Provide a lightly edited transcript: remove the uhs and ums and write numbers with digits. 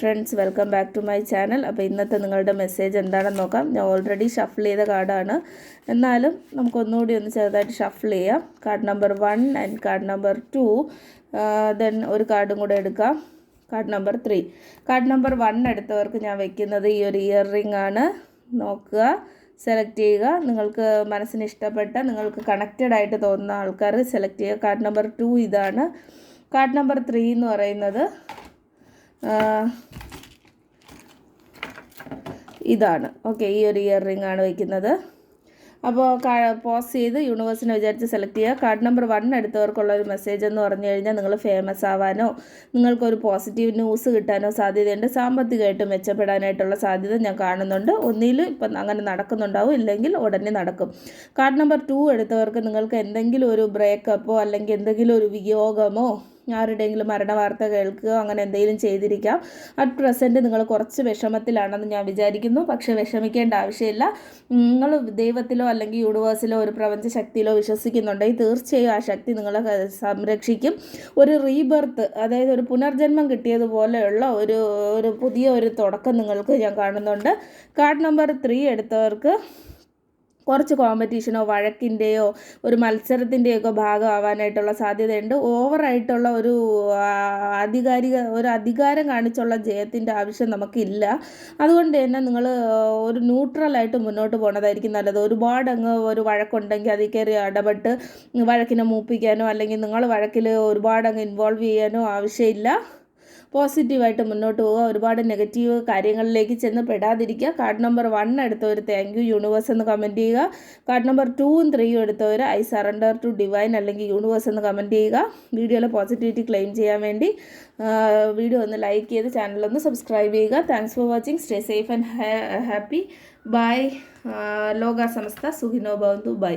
Friends, welcome back to my channel. അപ്പോൾ ഇന്നത്തെ നിങ്ങളുടെ മെസ്സേജ് എന്താണെന്ന് നോക്കാം. ഞാൻ ഓൾറെഡി ഷഫിൾ ചെയ്ത കാർഡാണ്, എന്നാലും നമുക്കൊന്നുകൂടി ഒന്ന് ചെറുതായിട്ട് ഷഫിൾ ചെയ്യാം. Card number 1 and card number 2, then ഒരു കാർഡും കൂടെ എടുക്കാം, കാർഡ് നമ്പർ 3. കാർഡ് നമ്പർ 1 എടുത്തവർക്ക് ഞാൻ വെക്കുന്നത് ഈ ഒരു ഇയർ റിംഗ് ആണ്. നോക്കുക, സെലക്ട് ചെയ്യുക. നിങ്ങൾക്ക് മനസ്സിന് ഇഷ്ടപ്പെട്ട, നിങ്ങൾക്ക് കണക്റ്റഡ് ആയിട്ട് തോന്നുന്ന ആൾക്കാർ സെലക്ട് ചെയ്യുക. കാർഡ് നമ്പർ 2 ഇതാണ്. കാർഡ് നമ്പർ 3 എന്ന് പറയുന്നത് ഇതാണ്. ഓക്കെ, ഈ ഒരു ഇയർ റിംഗ് ആണ് വയ്ക്കുന്നത്. അപ്പോൾ പോസ് ചെയ്ത് യൂണിവേഴ്സിനെ വിചാരിച്ച് സെലക്ട് ചെയ്യുക. കാർഡ് നമ്പർ 1 എടുത്തവർക്കുള്ള ഒരു മെസ്സേജ് എന്ന് പറഞ്ഞു കഴിഞ്ഞാൽ, നിങ്ങൾ ഫേമസ് ആവാനോ നിങ്ങൾക്കൊരു പോസിറ്റീവ് ന്യൂസ് കിട്ടാനോ സാധ്യതയുണ്ട്. സാമ്പത്തികമായിട്ട് മെച്ചപ്പെടാനായിട്ടുള്ള സാധ്യത ഞാൻ കാണുന്നുണ്ട്. ഒന്നിൽ ഇപ്പം അങ്ങനെ നടക്കുന്നുണ്ടാവും, ഇല്ലെങ്കിൽ ഉടനെ നടക്കും. കാർഡ് നമ്പർ 2 എടുത്തവർക്ക് നിങ്ങൾക്ക് എന്തെങ്കിലും ഒരു ബ്രേക്കപ്പോ അല്ലെങ്കിൽ എന്തെങ്കിലും ഒരു വിയോഗമോ ആരുടെയെങ്കിലും മരണവാർത്ത കേൾക്കുകയോ അങ്ങനെ എന്തെങ്കിലും ചെയ്തിരിക്കാം. അറ്റ് പ്രസൻറ്റ് നിങ്ങൾ കുറച്ച് വിഷമത്തിലാണെന്ന് ഞാൻ വിചാരിക്കുന്നു. പക്ഷേ വിഷമിക്കേണ്ട ആവശ്യമില്ല. നിങ്ങൾ ദൈവത്തിലോ അല്ലെങ്കിൽ യൂണിവേഴ്സിലോ ഒരു പ്രപഞ്ച ശക്തിയിലോ വിശ്വസിക്കുന്നുണ്ടെങ്കിൽ തീർച്ചയായും ആ ശക്തി നിങ്ങളെ സംരക്ഷിക്കും. ഒരു റീബർത്ത്, അതായത് ഒരു പുനർജന്മം കിട്ടിയതുപോലെയുള്ള ഒരു പുതിയ ഒരു തുടക്കം നിങ്ങൾക്ക് ഞാൻ കാണുന്നുണ്ട്. കാർഡ് നമ്പർ 3 എടുത്തവർക്ക് കുറച്ച് കോമ്പറ്റീഷനോ വഴക്കിൻ്റെയോ ഒരു മത്സരത്തിൻ്റെയൊക്കെ ഭാഗമാവാനായിട്ടുള്ള സാധ്യതയുണ്ട്. ഓവറായിട്ടുള്ള ഒരു അധികാരം കാണിച്ചുള്ള ജയത്തിൻ്റെ ആവശ്യം നമുക്കില്ല. അതുകൊണ്ട് തന്നെ നിങ്ങൾ ഒരു ന്യൂട്രലായിട്ട് മുന്നോട്ട് പോകുന്നതായിരിക്കും നല്ലത്. ഒരുപാട് ഒരു വഴക്കുണ്ടെങ്കിൽ അതിൽ കയറി ഇടപെട്ട് വഴക്കിനെ മൂപ്പിക്കാനോ അല്ലെങ്കിൽ നിങ്ങൾ വഴക്കിൽ ഒരുപാട് ഇൻവോൾവ് ചെയ്യാനോ ആവശ്യമില്ല. പോസിറ്റീവായിട്ട് മുന്നോട്ട് പോവുക. ഒരുപാട് നെഗറ്റീവ് കാര്യങ്ങളിലേക്ക് ചെന്ന് പെടാതിരിക്കുക. കാർഡ് നമ്പർ 1 എടുത്തവർ താങ്ക് യു യൂണിവേഴ്സ് എന്ന് കമൻറ്റ് ചെയ്യുക. കാർഡ് നമ്പർ 2ഉം 3ഉം എടുത്തവർ ഐ സറണ്ടർ ടു ഡിവൈൻ അല്ലെങ്കിൽ യൂണിവേഴ്സ് എന്ന് കമൻറ്റ് ചെയ്യുക. വീഡിയോയിലെ പോസിറ്റിവിറ്റി ക്ലെയിം ചെയ്യാൻ വേണ്ടി വീഡിയോ ഒന്ന് ലൈക്ക് ചെയ്ത് ചാനലൊന്ന് സബ്സ്ക്രൈബ് ചെയ്യുക. Thanks for watching. Stay safe and happy. Bye. ലോക സമസ്ത സുഖിനോ ഭവന്തു. ബൈ.